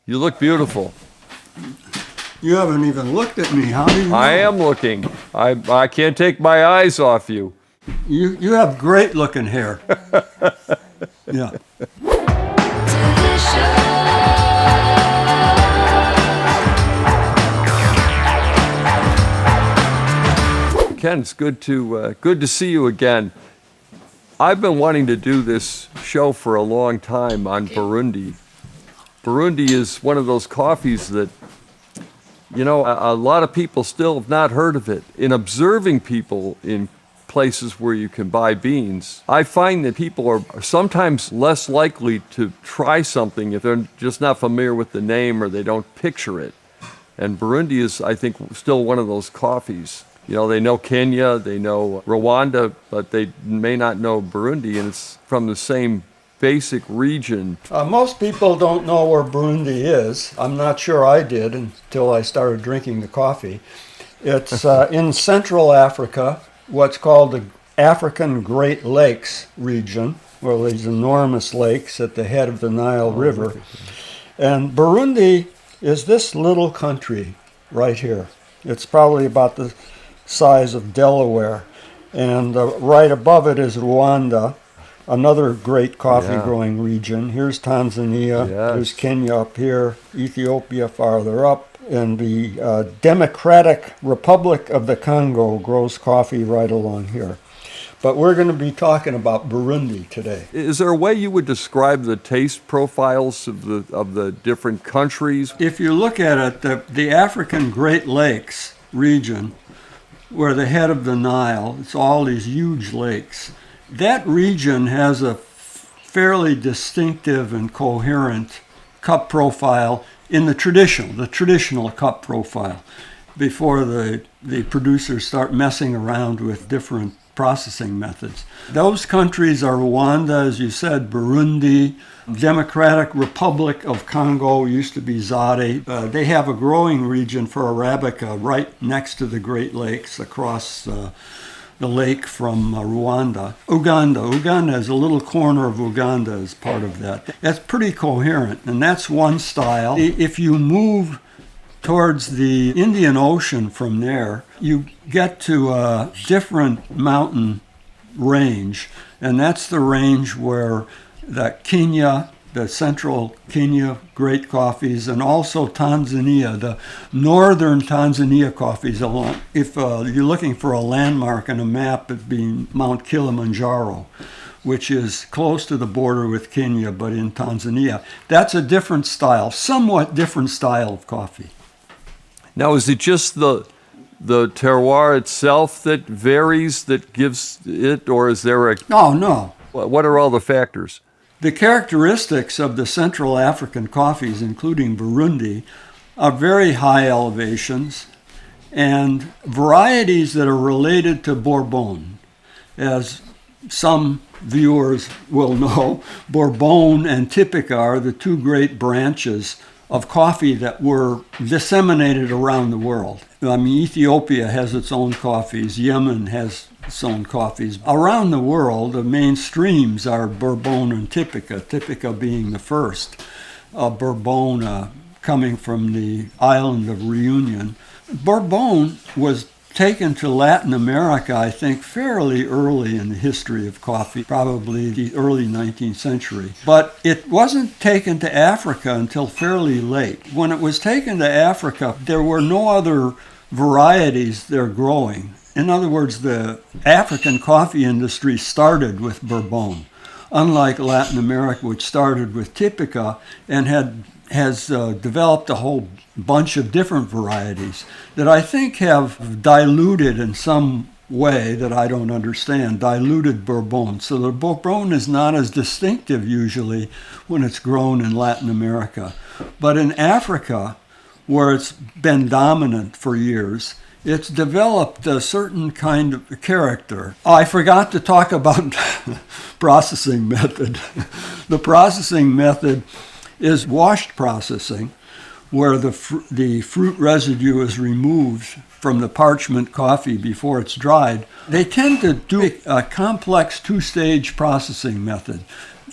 You look beautiful. You haven't even looked at me. How do you know? I am looking. I can't take my eyes off you. You have great looking hair. Yeah. Ken, it's good to see you again. I've been wanting to do this show for a long time on Burundi. Burundi is one of those coffees that, you know, a lot of people still have not heard of it. In observing people in places where you can buy beans, I find that people are sometimes less likely to try something if they're just not familiar with the name or they don't picture it. And Burundi is, I think, still one of those coffees. You know, they know Kenya, they know Rwanda, but they may not know Burundi, and it's from the same basic region. Most people don't know where Burundi is. I'm not sure I did until I started drinking the coffee. It's in Central Africa, what's called the African Great Lakes region, where these enormous lakes at the head of the Nile River. And Burundi is this little country right here. It's probably about the size of Delaware, and right above it is Rwanda, another great coffee growing region. Here's Tanzania, there's Kenya up here, Ethiopia farther up, and the Democratic Republic of the Congo grows coffee right along here. But we're going to be talking about Burundi today. Is there a way you would describe the taste profiles of the different countries? If you look at it, the African Great Lakes region, where the head of the Nile, it's all these huge lakes. That region has a fairly distinctive and coherent cup profile in the traditional cup profile, before the producers start messing around with different processing methods. Those countries are Rwanda, as you said, Burundi, Democratic Republic of Congo, used to be Zaire. They have a growing region for Arabica right next to the Great Lakes across the lake from Rwanda. Uganda is a little corner of Uganda as part of that. That's pretty coherent, and that's one style. If you move towards the Indian Ocean from there, you get to a different mountain range, and that's the range where Kenya, the central Kenya great coffees, and also Tanzania, the northern Tanzania coffees. If you're looking for a landmark on a map, it'd be Mount Kilimanjaro, which is close to the border with Kenya, but in Tanzania. That's a different style, somewhat different style of coffee. Now, is it just the terroir itself that varies, that gives it, or is there a... No. What are all the factors? The characteristics of the Central African coffees, including Burundi, are very high elevations and varieties that are related to Bourbon. As some viewers will know, Bourbon and Typica are the two great branches of coffee that were disseminated around the world. I mean, Ethiopia has its own coffees, Yemen has its own coffees. Around the world, the main streams are Bourbon and Typica, Typica being the first. Bourbon coming from the island of Reunion. Bourbon was taken to Latin America, I think, fairly early in the history of coffee, probably the early 19th century. But it wasn't taken to Africa until fairly late. When it was taken to Africa, there were no other varieties there growing. In other words, the African coffee industry started with Bourbon, unlike Latin America, which started with Typica and has developed a whole bunch of different varieties that I think have diluted in some way that I don't understand, diluted Bourbon. So the Bourbon is not as distinctive usually when it's grown in Latin America. But in Africa, where it's been dominant for years, it's developed a certain kind of character. I forgot to talk about processing method. The processing method is washed processing, where the fruit residue is removed from the parchment coffee before it's dried. They tend to do a complex two-stage processing method.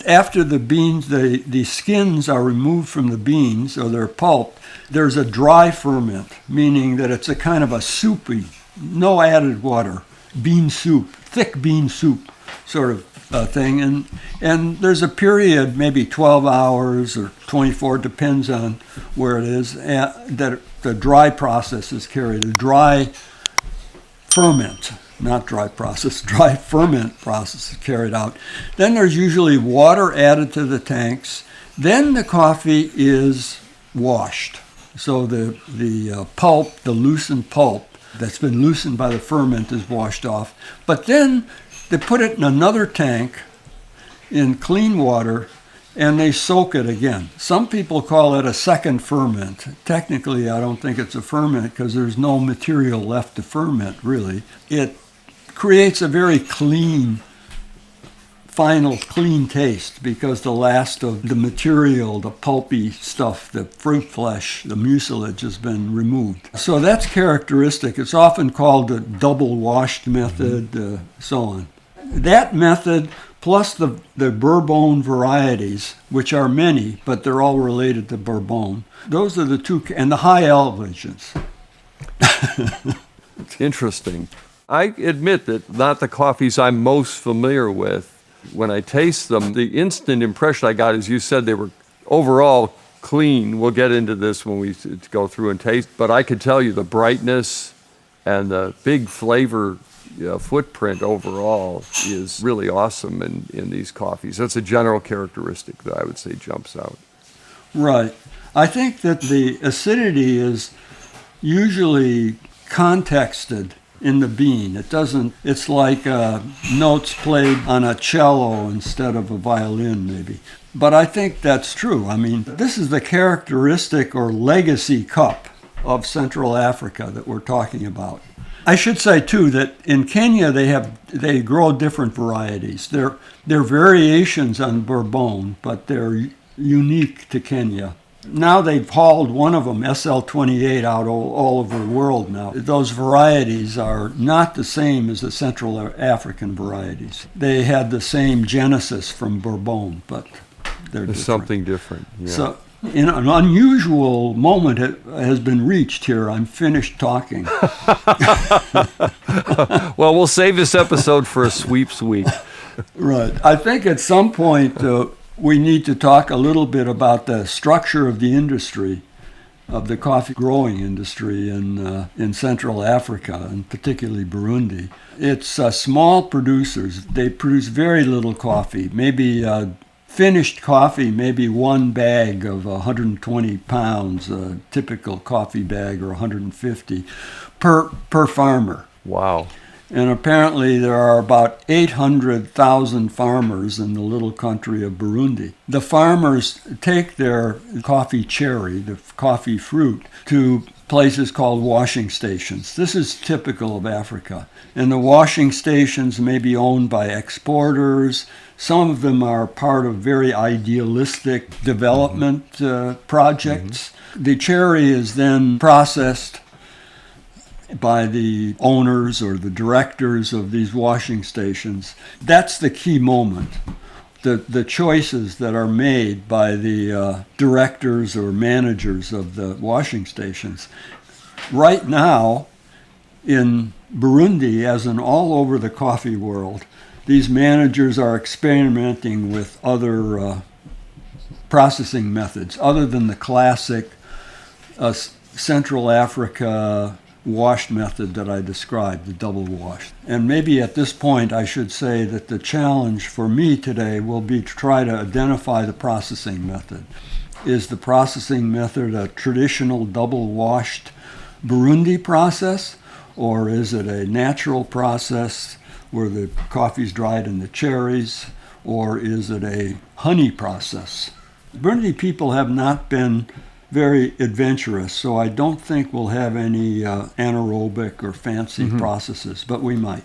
After the beans, the skins are removed from the beans or they're pulped, there's a dry ferment, meaning that it's a kind of a soupy, no added water, bean soup, thick bean soup sort of thing. And there's a period, maybe 12 hours or 24, depends on where it is, that the dry process is carried, a dry ferment. Not dry process, dry ferment process is carried out. Then there's usually water added to the tanks. Then the coffee is washed. So the pulp, the loosened pulp that's been loosened by the ferment is washed off. But then they put it in another tank in clean water and they soak it again. Some people call it a second ferment. Technically, I don't think it's a ferment because there's no material left to ferment, really. It creates a very clean, final clean taste because the last of the material, the pulpy stuff, the fruit flesh, the mucilage has been removed. So that's characteristic. It's often called the double washed method, so on. That method plus the Bourbon varieties, which are many, but they're all related to Bourbon. Those are the two, and the high elevations. Interesting. I admit that not the coffees I'm most familiar with. When I taste them, the instant impression I got is you said they were overall clean. We'll get into this when we go through and taste. But I could tell you the brightness and the big flavor footprint overall is really awesome in these coffees. That's a general characteristic that I would say jumps out. Right. I think that the acidity is usually contexted in the bean. It's like notes played on a cello instead of a violin, maybe. But I think that's true. I mean, this is the characteristic or legacy cup of Central Africa that we're talking about. I should say, too, that in Kenya they grow different varieties. They're variations on Bourbon, but they're unique to Kenya. Now they've hauled one of them, SL28, out all over the world now. Those varieties are not the same as the Central African varieties. They had the same genesis from Bourbon, but they're different. Something different, yeah. So, in an unusual moment has been reached here. I'm finished talking. Well, we'll save this episode for a sweeps week. Right. I think at some point we need to talk a little bit about the structure of the industry, of the coffee growing industry in Central Africa, and particularly Burundi. It's small producers. They produce very little coffee, maybe finished coffee, maybe one bag of 120 pounds, a typical coffee bag, or 150 per farmer. Wow. And apparently there are about 800,000 farmers in the little country of Burundi. The farmers take their coffee cherry, the coffee fruit, to places called washing stations. This is typical of Africa. And the washing stations may be owned by exporters. Some of them are part of very idealistic development projects. The cherry is then processed by the owners or the directors of these washing stations. That's the key moment. The choices that are made by the directors or managers of the washing stations. Right now, in Burundi, as in all over the coffee world, these managers are experimenting with other processing methods other than the classic Central Africa washed method that I described, the double wash. And maybe at this point I should say that the challenge for me today will be to try to identify the processing method. Is the processing method a traditional double washed Burundi process, or is it a natural process where the coffee's dried in the cherries, or is it a honey process? Burundi people have not been very adventurous, so I don't think we'll have any anaerobic or fancy processes, but we might.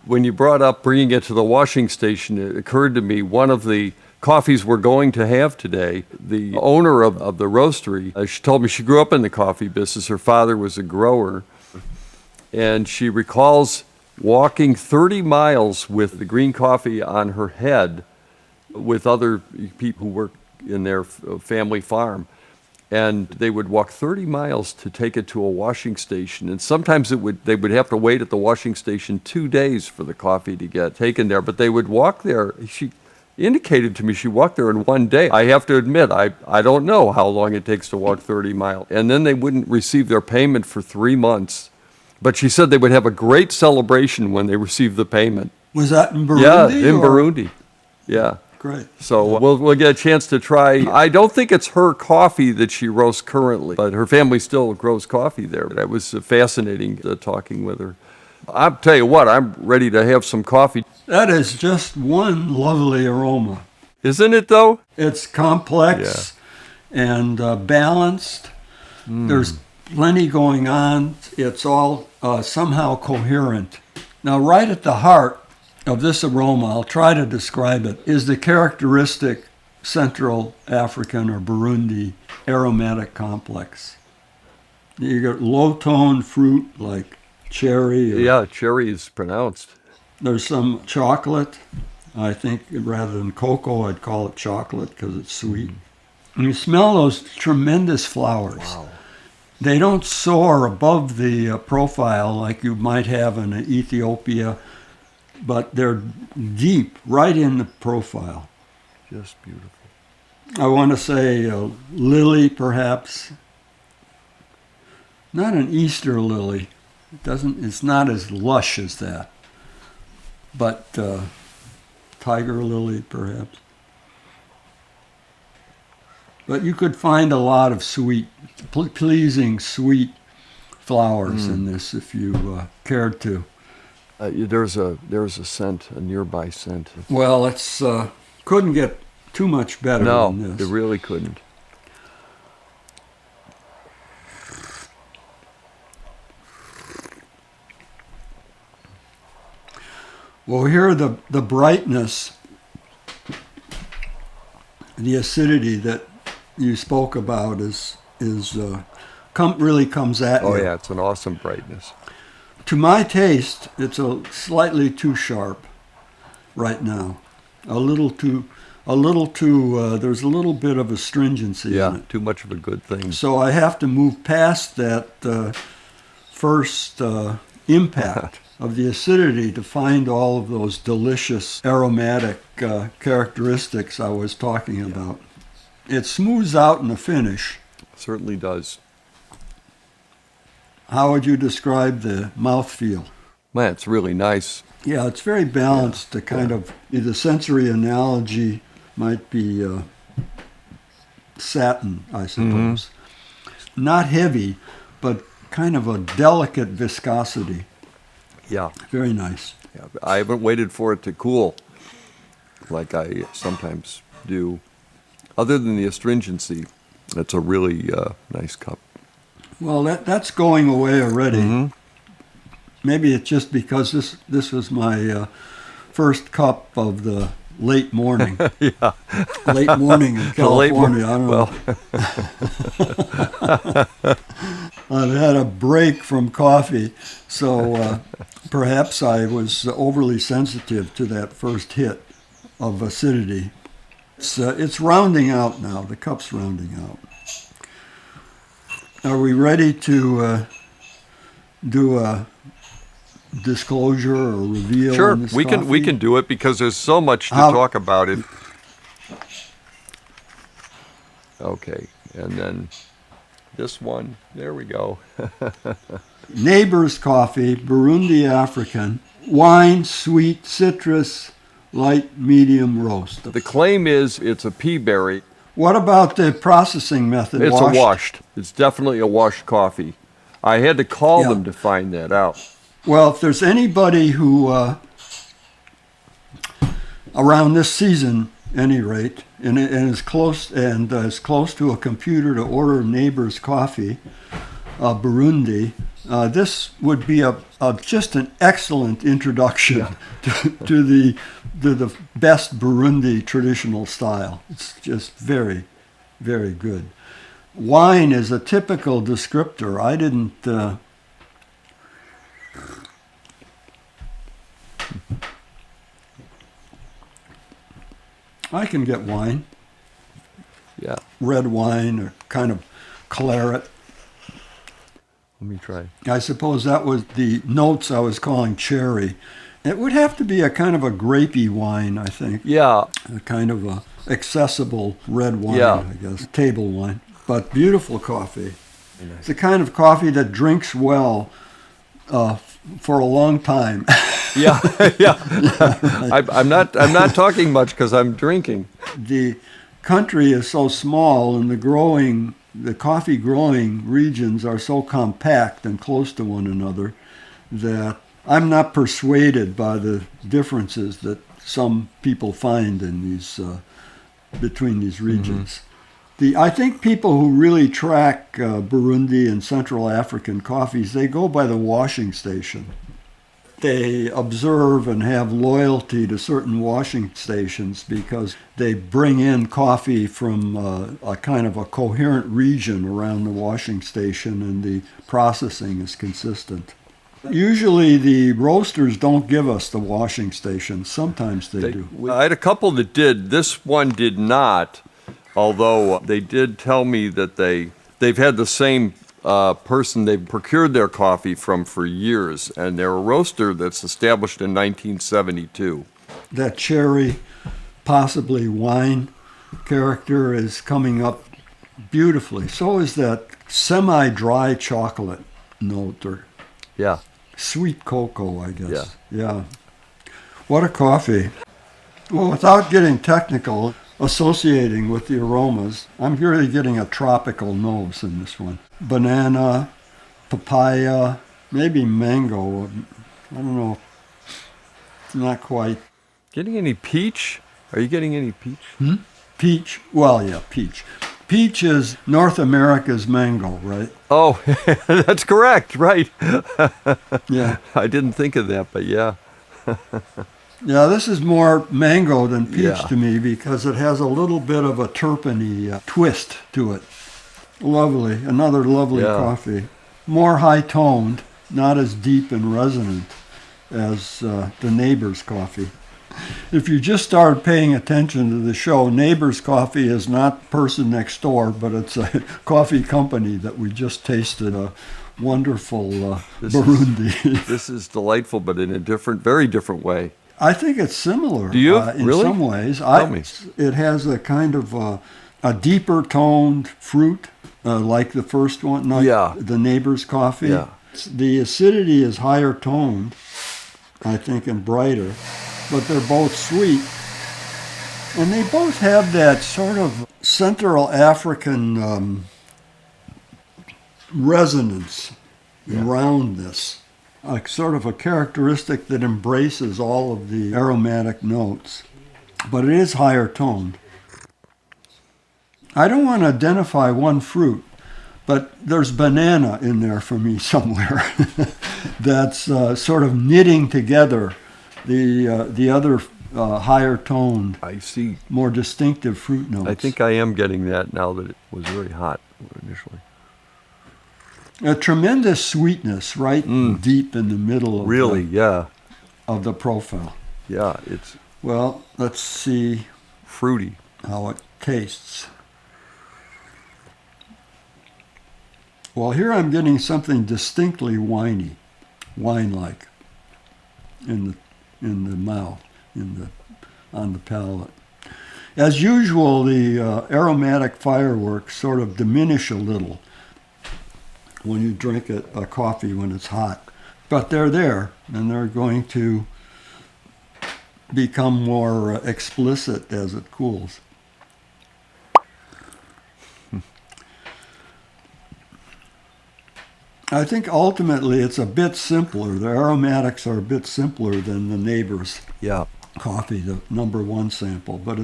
When you brought up bringing it to the washing station, it occurred to me one of the coffees we're going to have today, the owner of the roastery, she told me she grew up in the coffee business. Her father was a grower, and she recalls walking 30 miles with the green coffee on her head with other people who work in their family farm. And they would walk 30 miles to take it to a washing station. And sometimes they would have to wait at the washing station 2 days for the coffee to get taken there. But they would walk there. She indicated to me she walked there in 1 day. I have to admit, I don't know how long it takes to walk 30 miles. And then they wouldn't receive their payment for 3 months. But she said they would have a great celebration when they received the payment. Was that in Burundi? Yeah, in Burundi. Yeah. Great. So we'll get a chance to try. I don't think it's her coffee that she roasts currently, but her family still grows coffee there. That was fascinating talking with her. I'll tell you what, I'm ready to have some coffee. That is just one lovely aroma. Isn't it, though? It's complex and balanced. There's plenty going on. It's all somehow coherent. Now, right at the heart of this aroma, I'll try to describe it, is the characteristic Central African or Burundi aromatic complex. You get low-tone fruit like cherry. Yeah, cherry is pronounced. There's some chocolate. I think rather than cocoa, I'd call it chocolate because it's sweet. And you smell those tremendous flowers. Wow. They don't soar above the profile like you might have in Ethiopia, but they're deep, right in the profile. Just beautiful. I want to say lily, perhaps. Not an Easter lily. It's not as lush as that. But tiger lily, perhaps. But you could find a lot of pleasing, sweet flowers in this if you cared to. There's a scent, a nearby scent. Well, it's couldn't get too much better than this. No, it really couldn't. Well, here the brightness, the acidity that you spoke about really comes at you. Oh yeah, it's an awesome brightness. To my taste, it's a slightly too sharp right now. A little too. There's a little bit of astringency in it. Too much of a good thing. So I have to move past that first impact of the acidity to find all of those delicious aromatic characteristics I was talking about. It smooths out in the finish. Certainly does. How would you describe the mouthfeel? Man, it's really nice. Yeah, it's very balanced. The kind of the sensory analogy might be satin, I suppose. Not heavy, but kind of a delicate viscosity. Yeah. Very nice. Yeah. I haven't waited for it to cool like I sometimes do. Other than the astringency, it's a really nice cup. Well, that's going away already. Maybe it's just because this was my first cup of the late morning. Yeah. Late morning in California. I don't know. Well. I've had a break from coffee, so perhaps I was overly sensitive to that first hit of acidity. It's rounding out now. The cup's rounding out. Are we ready to do a disclosure or reveal? Sure, on this we coffee? can do it because there's so much to talk about it. Okay, and then this one, there we go. Neighbor's Coffee, Burundi African, wine, sweet, citrus, light, medium roast. The claim is it's a peaberry. What about the processing method? It's a washed. It's definitely a washed coffee. I had to call them to find that out. Well, if there's anybody who, around this season, any rate, and is close to a computer to order Neighbor's Coffee, Burundi, this would be just an excellent introduction to the best Burundi traditional style. It's just very, very good. Wine is a typical descriptor. I didn't. I can get wine, Yeah. red wine or kind of claret. Let me try. I suppose that was the notes I was calling cherry. It would have to be a kind of a grapey wine, I think. Yeah. A kind of a accessible red wine, Yeah. I guess, table wine. But beautiful coffee. It's the kind of coffee that drinks well for a long time. Yeah. Yeah. I'm not talking much because I'm drinking. The country is so small, and the coffee growing regions are so compact and close to one another that I'm not persuaded by the differences that some people find in these between these regions. I think people who really track Burundi and Central African coffees, they go by the washing station. They observe and have loyalty to certain washing stations because they bring in coffee from a kind of a coherent region around the washing station, and the processing is consistent. Usually the roasters don't give us the washing station. Sometimes they do. I had a couple that did. This one did not, although they did tell me that they've had the same person they've procured their coffee from for years, and they're a roaster that's established in 1972. That cherry, possibly wine character is coming up beautifully. So is that semi-dry chocolate note, or Yeah. sweet cocoa, I guess. Yeah. What a coffee. Well, without getting technical, associating with the aromas, I'm really getting a tropical nose in this one. Banana, papaya, maybe mango. I don't know. Not quite. Getting any peach? Are you getting any peach? Peach. Well, yeah, peach. Peach is North America's mango, right? Oh, that's correct. Right. Yeah. I didn't think of that, but yeah. Yeah, this is more mango than peach Yeah. to me because it has a little bit of a terpene twist to it. Lovely. Another lovely Yeah. coffee. More high-toned, not as deep and resonant as the Neighbor's coffee. If you just started paying attention to the show, Neighbor's Coffee is not person next door, but it's a coffee company that we just tasted a wonderful Burundi. This is delightful, but in a very different way. I think it's similar. Do you? In Really? some ways. Tell me. It has a kind of a deeper toned fruit, like the first one, like Yeah. the Neighbor's Coffee. Yeah. The acidity is higher toned, I think, and brighter, but they're both sweet. And they both have that sort of Central African resonance, roundness, a sort of a characteristic that embraces all of the aromatic notes, but it is higher toned. I don't want to identify one fruit, but there's banana in there for me somewhere. That's sort of knitting together the other higher toned, I see. more distinctive fruit notes. I think I am getting that now that it was very hot initially. A tremendous sweetness right deep in the middle of, Really, yeah. of the profile. Yeah, it's Well, let's see fruity. how it tastes. Well, here I'm getting something distinctly winey, wine-like, in the mouth, on the palate. As usual, the aromatic fireworks sort of diminish a little when you drink a coffee when it's hot, but they're there, and they're going to become more explicit as it cools. I think ultimately it's a bit simpler. The aromatics are a bit simpler than the Neighbor's Yeah. coffee, the number one sample, but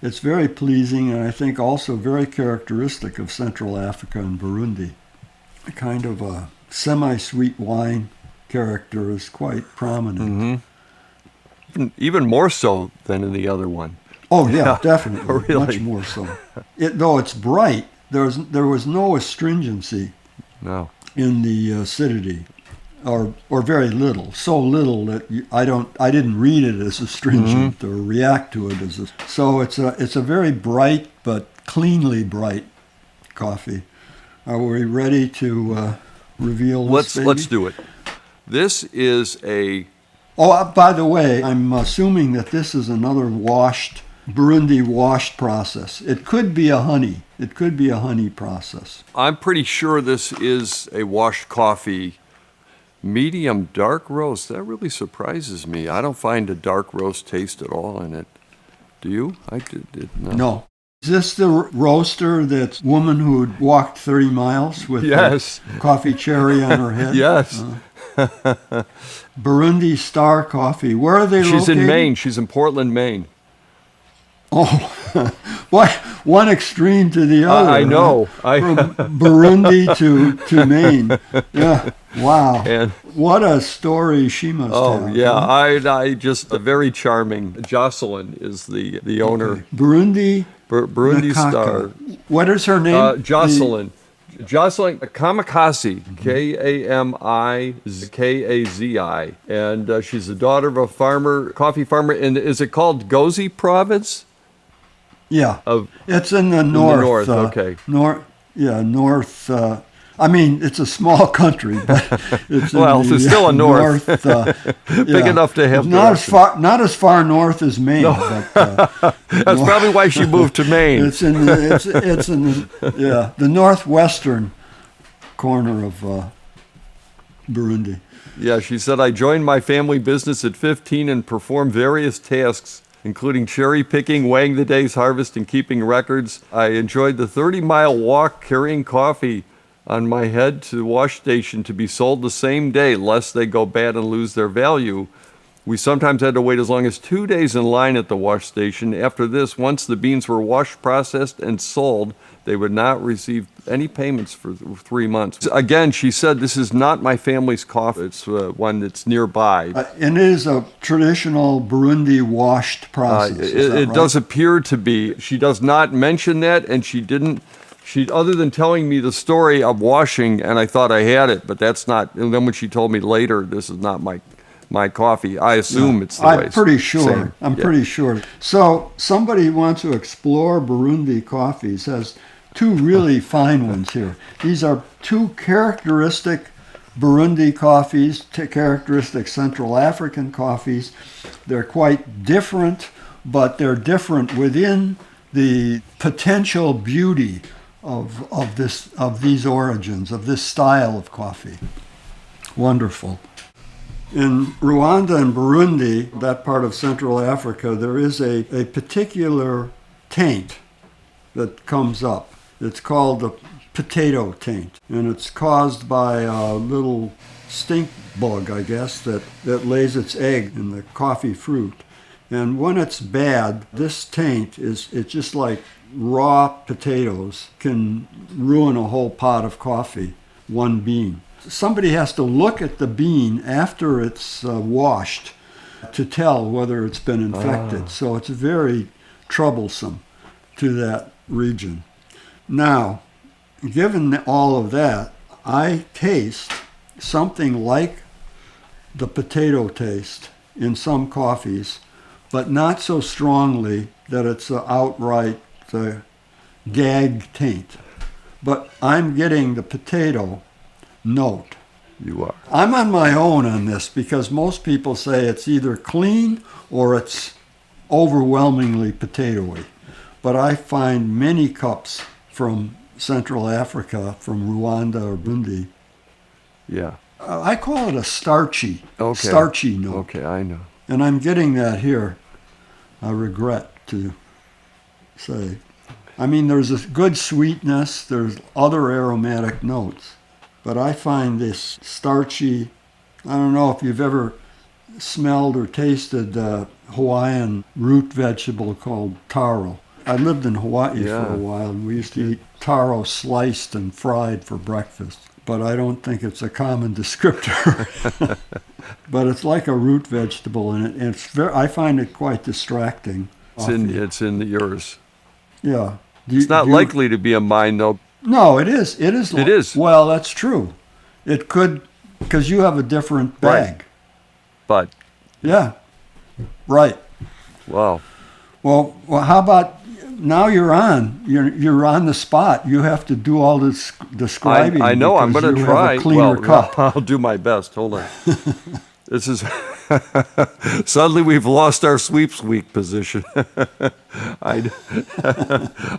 it's very pleasing, and I think also very characteristic of Central Africa and Burundi. A kind of a semi-sweet wine character is quite prominent. Even more so than in the other one. Oh yeah, definitely, Really? much more so. Though it's bright, there was no astringency No. in the acidity. or very little, so little that I didn't read it as astringent or react to it as so it's a very bright but cleanly bright coffee. Are we ready to reveal this baby? Let's do it. This is a Oh, by the way, I'm assuming that this is another Burundi washed process. It could be a honey. It could be a honey process. I'm pretty sure this is a washed coffee, medium dark roast. That really surprises me. I don't find a dark roast taste at all in it. Do you? I did not. No. Is this the roaster that's woman who walked 30 miles with Yes. the coffee cherry on her head? Yes. Burundi Star Coffee. Where are they located? She's in Maine. She's in Portland, Maine. Oh, what? One extreme to the other. I know. From Burundi to Maine. Yeah. Wow. And what a story she must have. oh yeah, I just very charming. Jocelyn is the owner. Okay. Burundi Burundi Nakaka. Star. What is her name? Jocelyn. Jocelyn Kamikaze, Kamikazi, and she's the daughter of a coffee farmer. And is it called Gazi Province? Yeah. Of It's in the north. Okay. North. I mean, it's a small country, but it's Well, in the, it's still a north. Big enough to have not as far north as Maine. No. But, That's probably why she moved to Maine. it's in the northwestern corner of Burundi. Yeah, she said, I joined my family business at 15 and performed various tasks, including cherry picking, weighing the day's harvest, and keeping records. I enjoyed the 30-mile walk carrying coffee on my head to the wash station to be sold the same day, lest they go bad and lose their value. We sometimes had to wait as long as 2 days in line at the wash station. After this, once the beans were washed, processed, and sold, they would not receive any payments for 3 months. Again, she said, this is not my family's coffee. It's one that's nearby. And it is a traditional Burundi washed process. It does appear to be. She does not mention that, and she didn't. Other than telling me the story of washing, and I thought I had it, but that's not. And then when she told me later, this is not my coffee, I assume it's the way. I'm pretty sure. Same. I'm Yeah. pretty sure. So somebody who wants to explore Burundi coffees has two really fine ones here. These are two characteristic Burundi coffees, characteristic Central African coffees. They're quite different, but they're different within the potential beauty of these origins, of this style of coffee. Wonderful. In Rwanda and Burundi, that part of Central Africa, there is a particular taint that comes up. It's called the potato taint, and it's caused by a little stink bug, I guess, that lays its egg in the coffee fruit. And when it's bad, this taint it's just like raw potatoes can ruin a whole pot of coffee, one bean. Somebody has to look at the bean after it's washed to tell whether it's been infected. So it's very troublesome to that region. Now, given all of that, I taste something like the potato taste in some coffees, but not so strongly that it's an outright gag taint. But I'm getting the potato note. You are. I'm on my own on this because most people say it's either clean or it's overwhelmingly potatoey. But I find many cups from Central Africa, from Rwanda or Burundi. Yeah. I call it a starchy note. Okay, I know. And I'm getting that here. I regret to say. I mean, there's a good sweetness, there's other aromatic notes, but I find this starchy, I don't know if you've ever smelled or tasted a Hawaiian root vegetable called taro. I lived in Hawaii for a while, and we used to eat taro sliced and fried for breakfast, but I don't think it's a common descriptor. But it's like a root vegetable, and I find it quite distracting. It's in yours. Yeah. It's not likely to be a mine, though. No, it is. It is. It is. Well, that's true. It could because you have a different bag. Right. But, Yeah, right. wow. Well, how about now you're on? You're on the spot. You have to do all this describing. I know. I'm because going to you try. have a cleaner cup. I'll do my best. Hold on. This is suddenly we've lost our sweeps week position.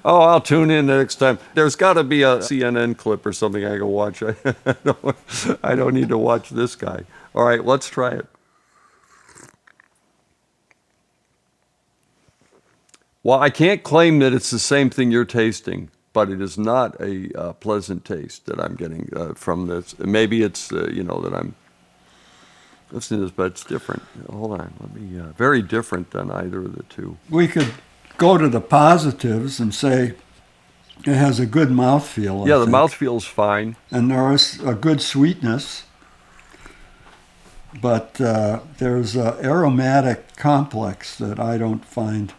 I'll tune in next time. There's got to be a CNN clip or something I can watch. I don't need to watch this guy. All right, let's try it. Well, I can't claim that it's the same thing you're tasting, but it is not a pleasant taste that I'm getting from this. Maybe it's, that I'm listening to this, but it's different. Hold on. Let me, very different than either of the two. We could go to the positives and say it has a good mouthfeel. Yeah, the mouthfeel's fine. And there is a good sweetness, but there's an aromatic complex that I don't find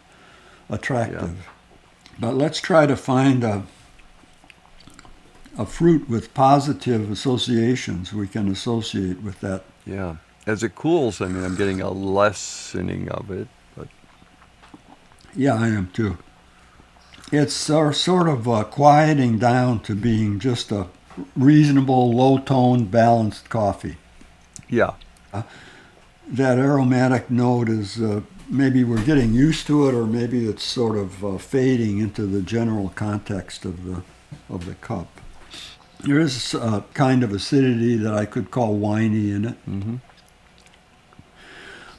attractive. Yeah. But let's try to find a fruit with positive associations we can associate with that. Yeah. As it cools, I'm getting a lessening of it. But yeah, I am too. It's sort of quieting down to being just a reasonable, low-toned, balanced coffee. Yeah. That aromatic note is maybe we're getting used to it, or maybe it's sort of fading into the general context of the cup. There is a kind of acidity that I could call winey in it. Mm-hmm.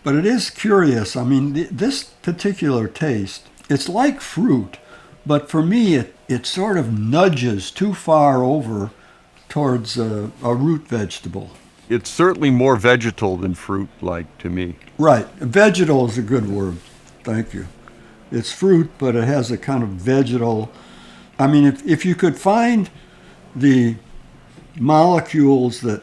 But it is curious. This particular taste, it's like fruit, but for me it sort of nudges too far over towards a root vegetable. It's certainly more vegetal than fruit-like to me. Right. Vegetal is a good word. Thank you. It's fruit, but it has a kind of vegetal. If you could find the molecules that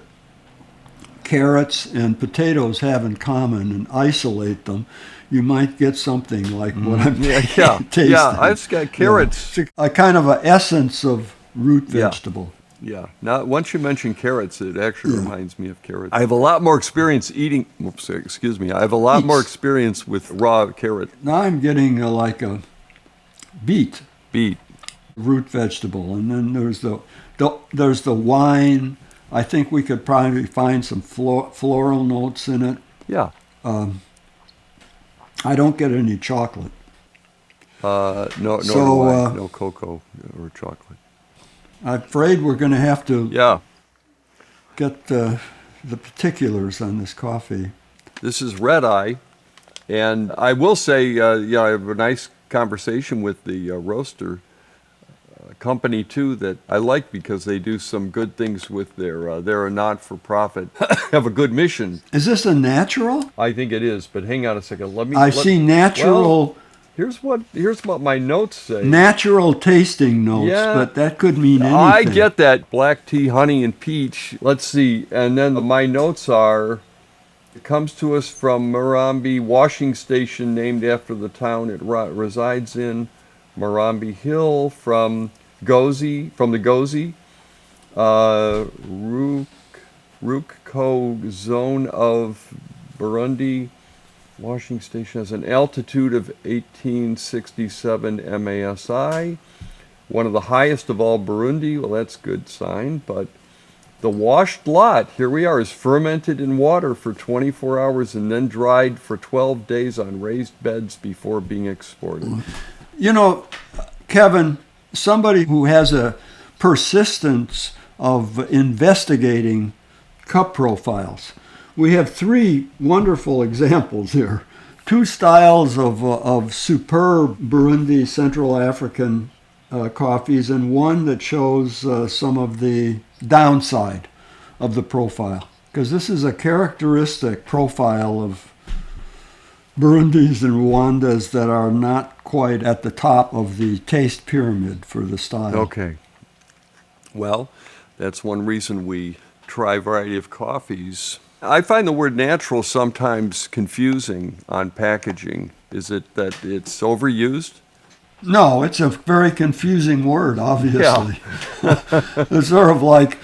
carrots and potatoes have in common and isolate them, you might get something like what I'm tasting. Yeah, I've got carrots. Yeah. A kind of an essence of root vegetable. Yeah. Now, once you mention carrots, it actually reminds me of carrots. I have a lot more experience eating. I have a lot more experience with raw carrot. Now I'm getting like a beet. Beet. Root vegetable, and then there's the wine. I think we could probably find some floral notes in it. Yeah. I don't get any chocolate. No cocoa or chocolate. I'm afraid we're going to have to get the particulars on this coffee. This is Red Eye, and I will say, I have a nice conversation with the roaster company too that I like because they do some good things with they're a not-for-profit, have a good mission. Is this a natural? I think it is, but hang on a second. I see natural. Well, here's what my notes say. Natural tasting notes, but that could mean anything. I get that. Black tea, honey, and peach. Let's see. And then my notes are, it comes to us from Murambi washing station named after the town it resides in. Murambi Hill from the Gazi Rukko zone of Burundi. Washing station has an altitude of 1867 MASI, one of the highest of all Burundi. Well, that's a good sign, but the washed lot, here we are, is fermented in water for 24 hours and then dried for 12 days on raised beds before being exported. Kevin, somebody who has a persistence of investigating cup profiles. We have three wonderful examples here. Two styles of superb Burundi Central African coffees, and one that shows some of the downside of the profile. Because this is a characteristic profile of Burundis and Rwandas that are not quite at the top of the taste pyramid for the style. Okay. Well, that's one reason we try a variety of coffees. I find the word natural sometimes confusing on packaging. Is it that it's overused? No, it's a very confusing word, obviously. Yeah. It's sort of like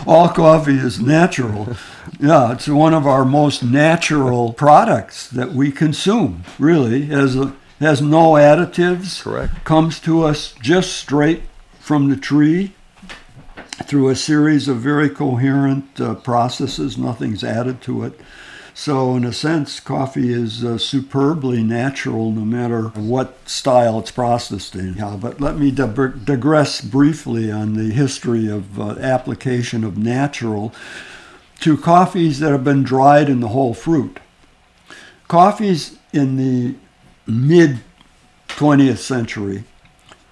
all coffee is natural. Yeah, it's one of our most natural products that we consume, really. Has no additives. Correct. Comes to us just straight from the tree through a series of very coherent processes. Nothing's added to it. So in a sense, coffee is superbly natural no matter what style it's processed in. Yeah, but let me digress briefly on the history of application of natural to coffees that have been dried in the whole fruit. Coffees in the mid-20th century,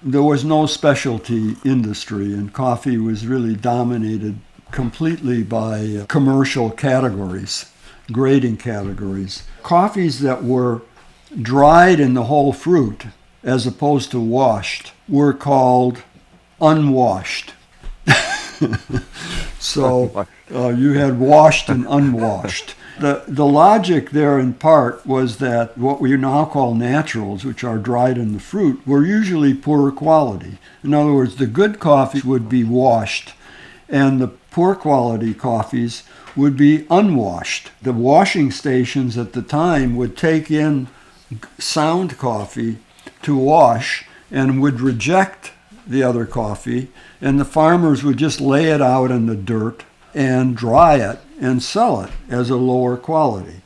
there was no specialty industry, and coffee was really dominated completely by commercial categories, grading categories. Coffees that were dried in the whole fruit, as opposed to washed, were called unwashed. So you had washed and unwashed. The logic there in part was that what we now call naturals, which are dried in the fruit, were usually poorer quality. In other words, the good coffee would be washed, and the poor quality coffees would be unwashed. The washing stations at the time would take in sound coffee to wash and would reject the other coffee, and the farmers would just lay it out in the dirt and dry it and sell it as a lower quality.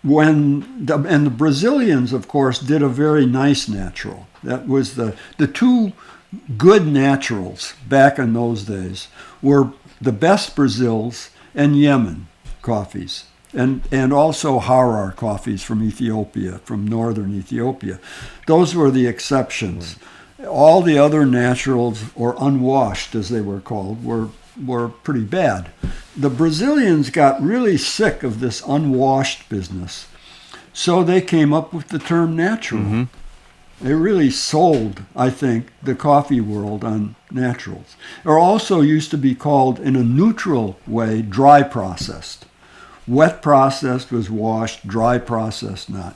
And the Brazilians, of course, did a very nice natural. That was the two good naturals back in those days were the best Brazils and Yemen coffees, and also Harar coffees from Ethiopia, from northern Ethiopia. Those were the exceptions. All the other naturals, or unwashed as they were called, were pretty bad. The Brazilians got really sick of this unwashed business, so they came up with the term natural. Mm-hmm. They really sold, I think, the coffee world on naturals. Or also used to be called, in a neutral way, dry processed. Wet processed was washed, dry processed not.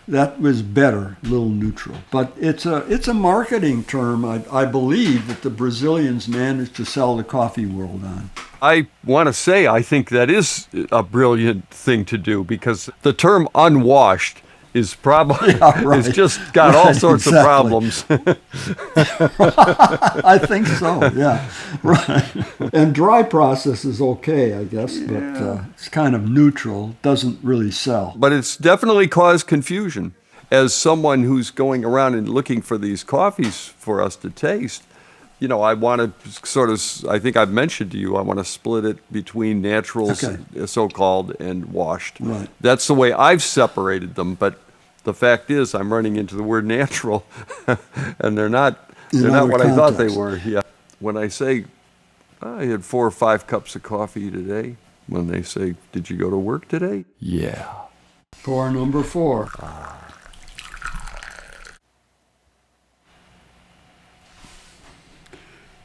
That was better, a little neutral. But it's a marketing term, I believe, that the Brazilians managed to sell the coffee world on. I want to say I think that is a brilliant thing to do, because the term unwashed is probably, it's just got all sorts of problems. I think so, yeah. Right. And dry process is okay, I guess, but it's kind of neutral, doesn't really sell. But it's definitely caused confusion. As someone who's going around and looking for these coffees for us to taste, you know, I want to sort of, I think I've mentioned to you, I want to split it between naturals, so-called, and washed. Right. That's the way I've separated them, but the fact is I'm running into the word natural, and they're not what I thought they were. Yeah. When I say, I had 4 or 5 cups of coffee today, when they say, did you go to work today? Yeah. Pour number 4.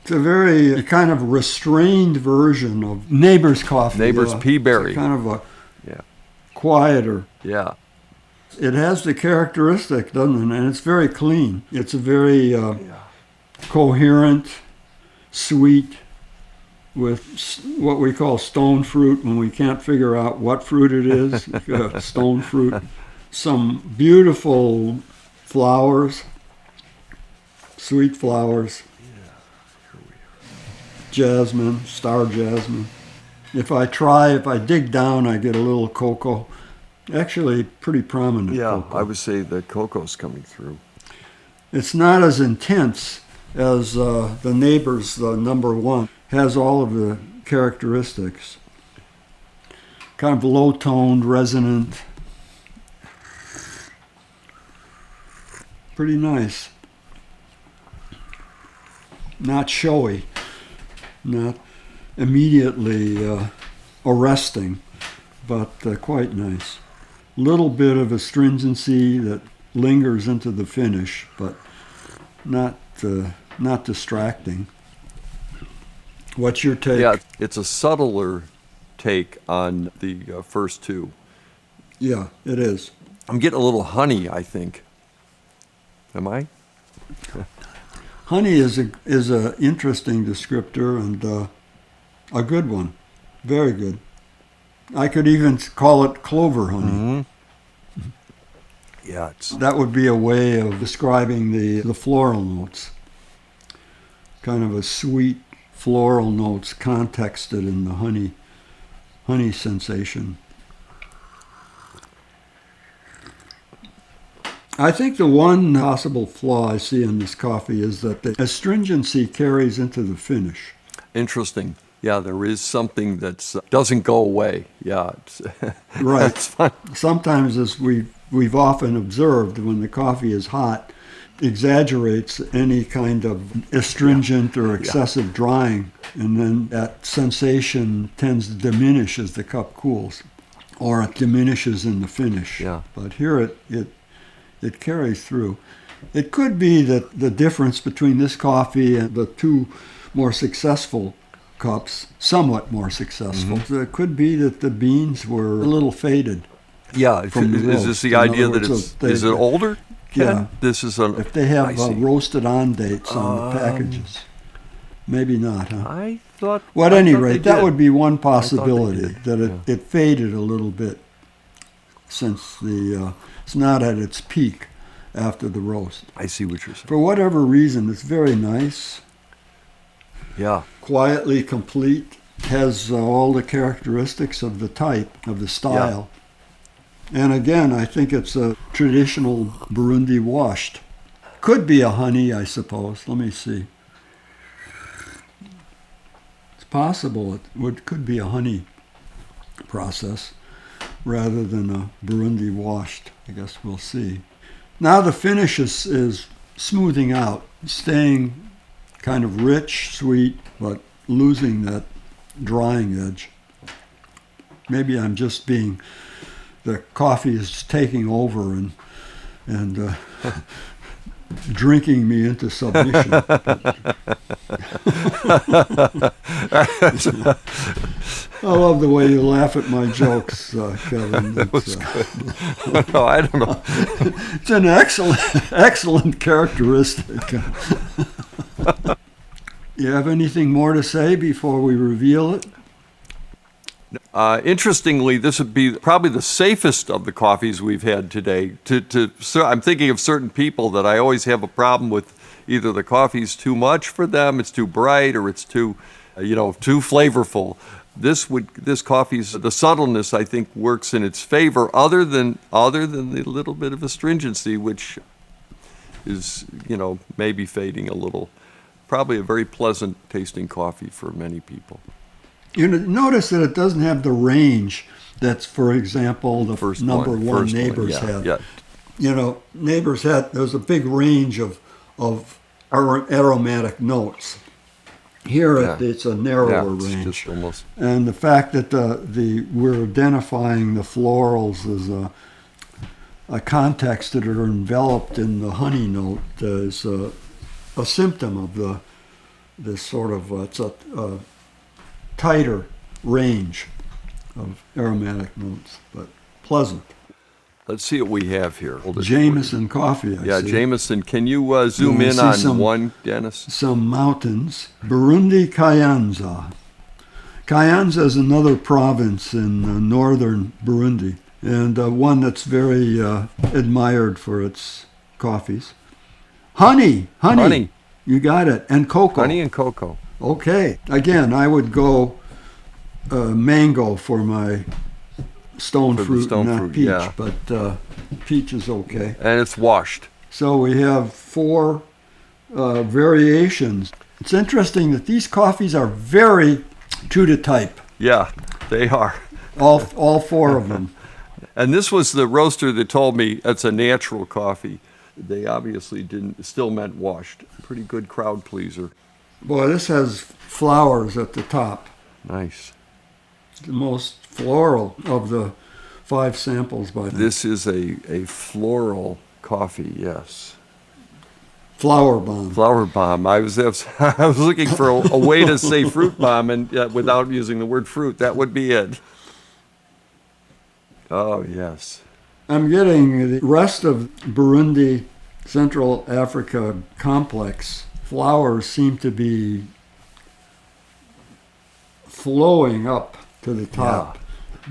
It's a very kind of restrained version of Neighbor's coffee. Neighbor's Peaberry. It's kind of a quieter. Yeah. It has the characteristic, doesn't it? And it's very clean. It's a very coherent, sweet, with what we call stone fruit when we can't figure out what fruit it is. Stone fruit. Some beautiful flowers, sweet flowers. Jasmine, star jasmine. If I dig down, I get a little cocoa. Actually, pretty prominent cocoa. I would say the cocoa's coming through. It's not as intense as the Neighbor's, the number 1. Has all of the characteristics. Kind of low-toned, resonant. Pretty nice. Not showy. Not immediately arresting, but quite nice. Little bit of astringency that lingers into the finish, but not distracting. What's your take? Yeah, it's a subtler take on the first 2. Yeah, it is. I'm getting a little honey, I think. Am I? Honey is a interesting descriptor, and A good one. Very good. I could even call it clover honey. Yeah, it's That would be a way of describing the floral notes. Kind of a sweet floral notes contexted in the honey sensation. I think the one possible flaw I see in this coffee is that the astringency carries into the finish. interesting. Yeah, there is something that doesn't go away. Yeah, it's, Right. it's fun. Sometimes, as we've often observed, when the coffee is hot, exaggerates any kind of astringent or excessive drying, and then that sensation tends to diminish as the cup cools, or it diminishes in the finish. Yeah. But here it carries through. It could be that the difference between this coffee and the two more successful cups, somewhat more successful, so it could be that the beans were a little faded. Yeah, From the is roast. this the In idea other that words, it's is it older? Ken? Yeah. This is an. If they I have see. roasted on dates on the packages. Maybe not, huh? I thought. Well, at I any thought they rate, that did. would be one thought they possibility, did, that yeah. it faded a little bit since it's not at its peak after the roast. I see what you're saying. For whatever reason, it's very nice, Yeah, quietly complete, has all the characteristics of the type, of the style. And again, I think it's a traditional Burundi washed. Could be a honey, I suppose. Let me see. It's possible could be a honey process rather than a Burundi washed. I guess we'll see. Now the finish is smoothing out, staying kind of rich, sweet, but losing that drying edge. Maybe I'm just the coffee is taking over and drinking me into submission. I love the way you laugh at my jokes, Kevin. that was good. No, I don't know. It's an excellent characteristic. You have anything more to say before we reveal it? Interestingly, this would be probably the safest of the coffees we've had today. So I'm thinking of certain people that I always have a problem with. Either the coffee's too much for them, it's too bright, or it's too flavorful. This coffee's the subtleness, I think, works in its favor. Other than the little bit of astringency, which is maybe fading a little. Probably a very pleasant tasting coffee for many people. You notice that it doesn't have the range that's, for example, the First number one first Neighbors yeah, had. Yeah. Neighbors had, there's a big range of aromatic notes. Here it's a narrower it's range. just almost. And the fact that we're identifying the florals as a context that are enveloped in the honey note is a symptom of this sort of it's a tighter range of aromatic notes, but pleasant. Let's see what we have here. Jamison Coffee, I see. Jamison. Can you zoom I in see on one, Dennis? Some mountains. Burundi Kayanza. Kayanza is another province in northern Burundi, and one that's very admired for its coffees. Honey. You got it. And cocoa. Honey and cocoa. Okay. Again, I would go mango for my stone For the fruit, stone not fruit, peach, yeah. but peach is okay. And it's washed. So we have 4 variations. It's interesting that these coffees are very true to type. Yeah, they are. All 4 of them. And this was the roaster that told me it's a natural coffee. They obviously still meant washed. Pretty good crowd pleaser. Boy, this has flowers at the top. Nice. The most floral of the 5 samples by them. This is a floral coffee, yes. Flower bomb. Flower bomb. I was looking for a way to say fruit bomb and without using the word fruit. That would be it. Oh, yes. I'm getting the rest of Burundi, Central Africa complex. Flowers seem to be flowing up to the top,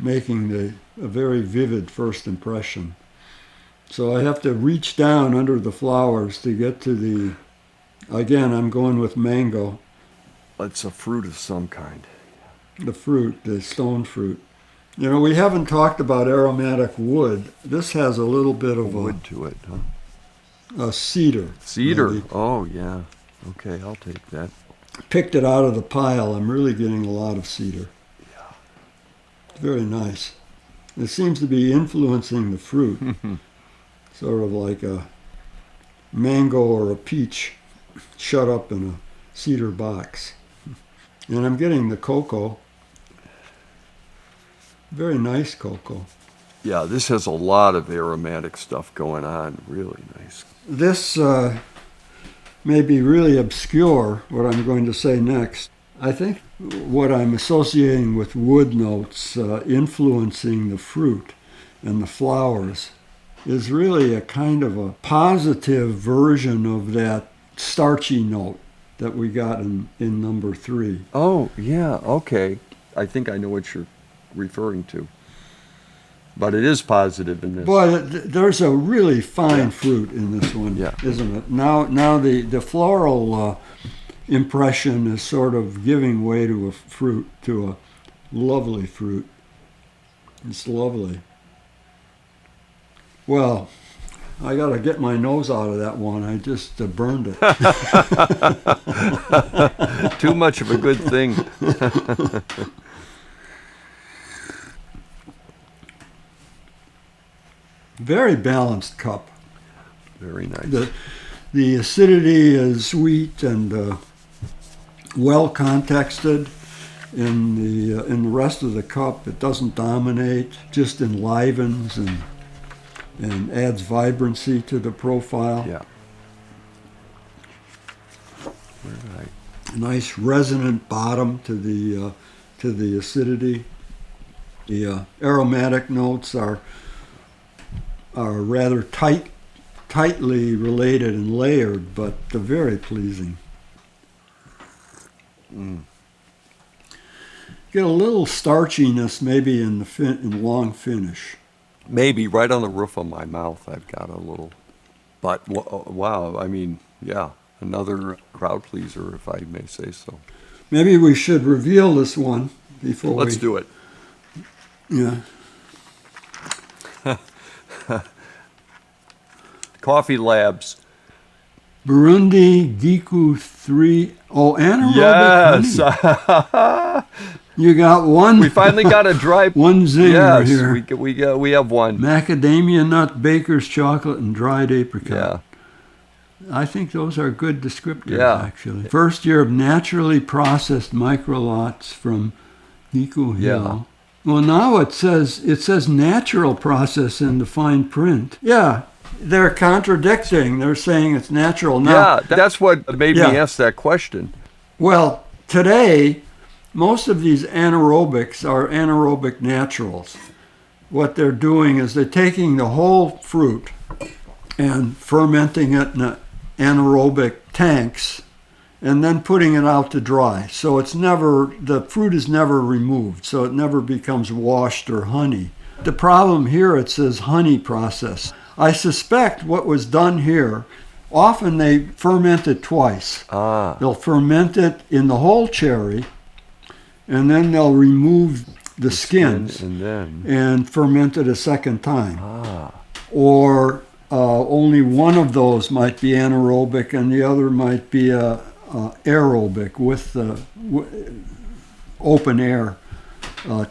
making a very vivid first impression. So I have to reach down under the flowers to get to the, again, I'm going with mango, It's a fruit of some kind. the fruit, the stone fruit. You know, we haven't talked about aromatic wood. This has a little bit of Wood to it, huh? a cedar. Cedar. maybe. Oh, yeah. Okay, I'll take that. Picked it out of the pile. I'm really getting a lot of cedar. Yeah. Very nice. It seems to be influencing the fruit, sort of like a mango or a peach shut up in a cedar box. And I'm getting the cocoa. Very nice cocoa. Yeah, this has a lot of aromatic stuff going on. Really nice. This may be really obscure, what I'm going to say next. I think what I'm associating with wood notes influencing the fruit and the flowers is really a kind of a positive version of that starchy note that we got in number 3. Oh, yeah, okay. I think I know what you're referring to. But it is positive in this. Boy, there's a really fine fruit in this one, isn't it? Now the floral impression is sort of giving way to a fruit, to a lovely fruit. It's lovely. Well, I got to get my nose out of that one. I just burned it. Too much of a good thing. Very balanced cup. Very nice. The acidity is sweet and well contexted. In the rest of the cup, it doesn't dominate, just enlivens and adds vibrancy to the profile. Yeah. Very nice. A nice resonant bottom to the acidity. The aromatic notes are rather tightly related and layered, but they're very pleasing. Get a little starchiness maybe in the long finish. Maybe right on the roof of my mouth I've got a little. But wow, I mean, yeah, another crowd pleaser, if I may say so. Maybe we should reveal this one before Let's do it. Yeah. Coffee Labs. Burundi Giku 3. Oh, anaerobic honey. Yes. You got one. We finally got a dry. One zinger yes, here. we have one. Macadamia nut, baker's chocolate, and dried apricot. Yeah. I think those are good descriptors, Yeah. actually. First year of naturally processed microlots from Giku Hill. Yeah. Well, now it says natural process in the fine print. Yeah. They're contradicting. They're saying it's natural. Now, Yeah, that's what made me ask that question. well, today, most of these anaerobics are anaerobic naturals. What they're doing is they're taking the whole fruit and fermenting it in anaerobic tanks and then putting it out to dry. So the fruit is never removed, so it never becomes washed or honey. The problem here, it says honey process. I suspect what was done here, often they ferment it twice. They'll ferment it in the whole cherry, and then they'll remove the skins and ferment it a second time. Or only one of those might be anaerobic and the other might be aerobic with open air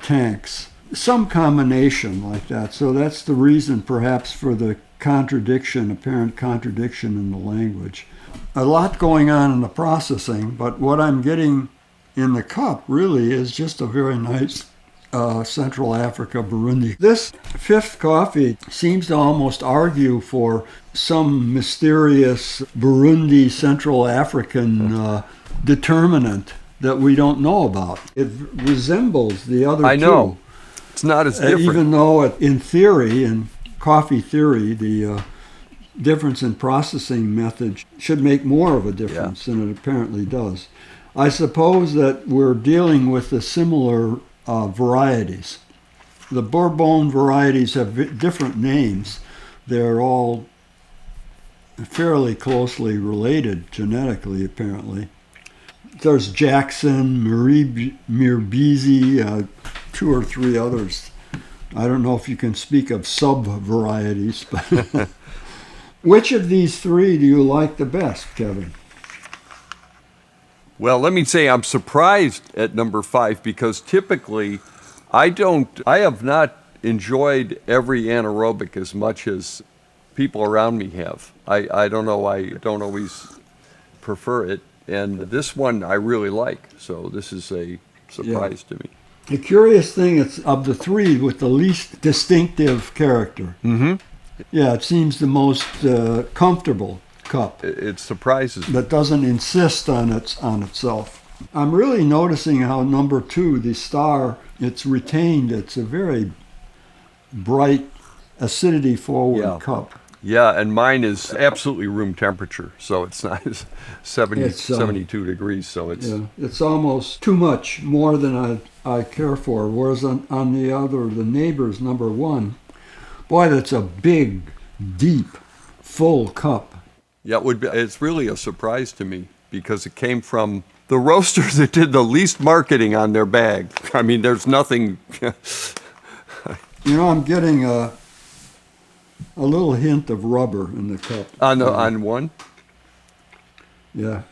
tanks. Some combination like that. So that's the reason perhaps for the apparent contradiction in the language. A lot going on in the processing, but what I'm getting in the cup really is just a very nice Central Africa Burundi. This fifth coffee seems to almost argue for some mysterious Burundi Central African determinant that we don't know about. It resembles the other two. I know. It's not as different. Even though in theory, in coffee theory, the difference in processing method should make more of a difference than it apparently does. I suppose that we're dealing with the similar varieties. The Bourbon varieties have different names. They're all fairly closely related genetically, apparently. There's Jackson, Mirbizi, 2 or 3 others. I don't know if you can speak of sub-varieties, but which of these 3 do you like the best, Kevin? Well, let me say I'm surprised at number 5 because typically I have not enjoyed every anaerobic as much as people around me have. I don't know, I don't always prefer it. And this one I really like, so this is a surprise to me. The curious thing is, of the 3 with the least distinctive character. Mm-hmm. Yeah, it seems the most comfortable cup. It surprises me. That doesn't insist on itself. I'm really noticing how number 2, the Star, it's retained. It's a very bright, acidity-forward cup. Yeah, and mine is absolutely room temperature, so it's not 72 degrees, so it's... Yeah, it's almost too much, more than I care for, whereas on the other, the Neighbor's number 1, boy, that's a big, deep, full cup. Yeah, it's really a surprise to me, because it came from the roasters that did the least marketing on their bag. I mean, there's nothing... I'm getting a little hint of rubber in the cup. On one? Yeah.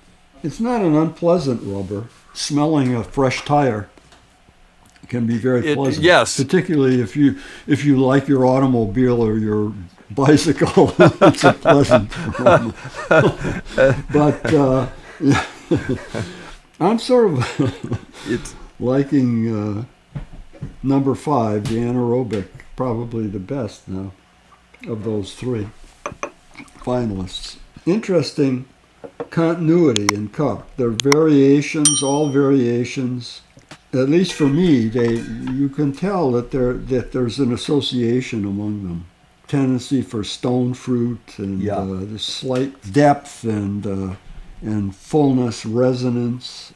It's not an unpleasant rubber. Smelling a fresh tire can be very pleasant. Yes. Particularly if you like your automobile or your bicycle, it's a pleasant aroma. But I'm sort of liking number 5, the anaerobic, probably the best now of those 3 finalists. Interesting continuity in cup. There are variations, all variations. At least for me, you can tell that there's an association among them. Tendency for stone fruit and the slight depth and fullness, resonance.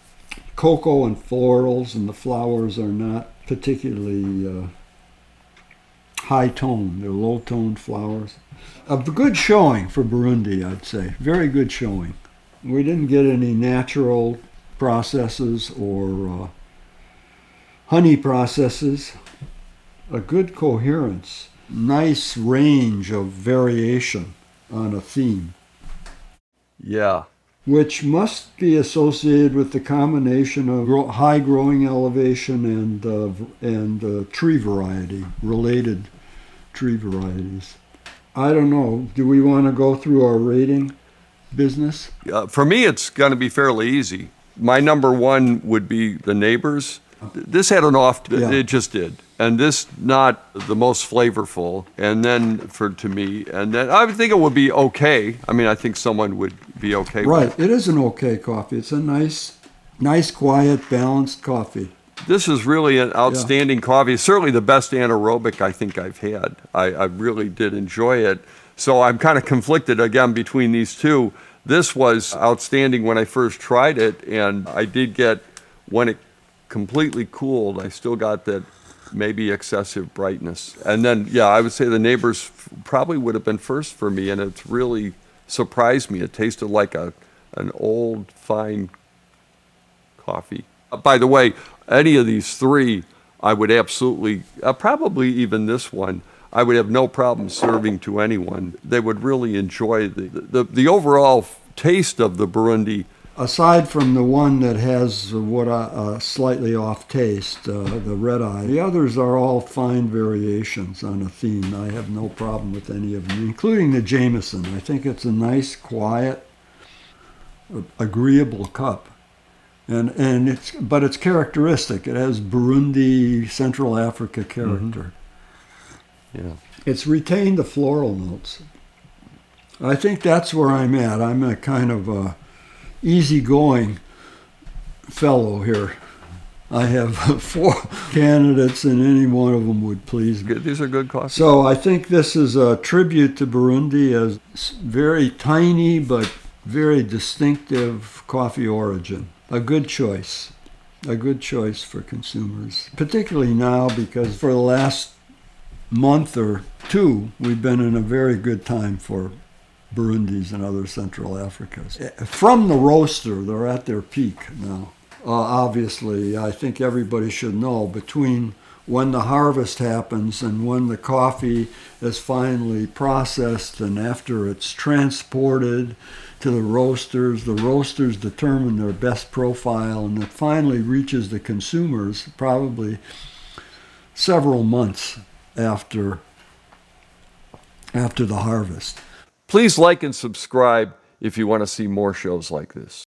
Cocoa and florals, and the flowers are not particularly high tone. They're low toned flowers. A good showing for Burundi, I'd say. Very good showing. We didn't get any natural processes or honey processes. A good coherence. Nice range of variation on a theme. Yeah. Which must be associated with the combination of high growing elevation and tree variety, related tree varieties. I don't know. Do we want to go through our rating business? For me, it's going to be fairly easy. My number 1 would be the Neighbors. This had an it just did. And this, not the most flavorful, and then to me, and then I would think it would be okay. I mean, I think someone would be okay with it. Right, it is an okay coffee. It's a nice, quiet, balanced coffee. This is really an outstanding coffee. Certainly the best anaerobic I think I've had. I really did enjoy it. So I'm kind of conflicted again between these 2. This was outstanding when I first tried it, and I did get, when it completely cooled, I still got that maybe excessive brightness. And then, I would say the Neighbors probably would have been first for me, and it's really surprised me. It tasted like an old, fine coffee. By the way, any of these 3, I would absolutely, probably even this one, I would have no problem serving to anyone. They would really enjoy the overall taste of the Burundi. Aside from the one that has a slightly off taste, the red eye, the others are all fine variations on a theme. I have no problem with any of them, including the Jamison. I think it's a nice, quiet, agreeable cup. But it's characteristic. It has Burundi, Central Africa character. Mm-hmm. Yeah. It's retained the floral notes. I think that's where I'm at. I'm a kind of easygoing fellow here. I have 4 candidates, and any one of them would please me. These are good coffees. So I think this is a tribute to Burundi as very tiny but very distinctive coffee origin. a good choice. A good choice for consumers, particularly now because for the last month or two, we've been in a very good time for Burundis and other Central Africas. From the roaster, they're at their peak now. Obviously, I think everybody should know between when the harvest happens and when the coffee is finally processed and after it's transported to the roasters determine their best profile, and it finally reaches the consumers probably several months after the harvest. Please like and subscribe if you want to see more shows like this.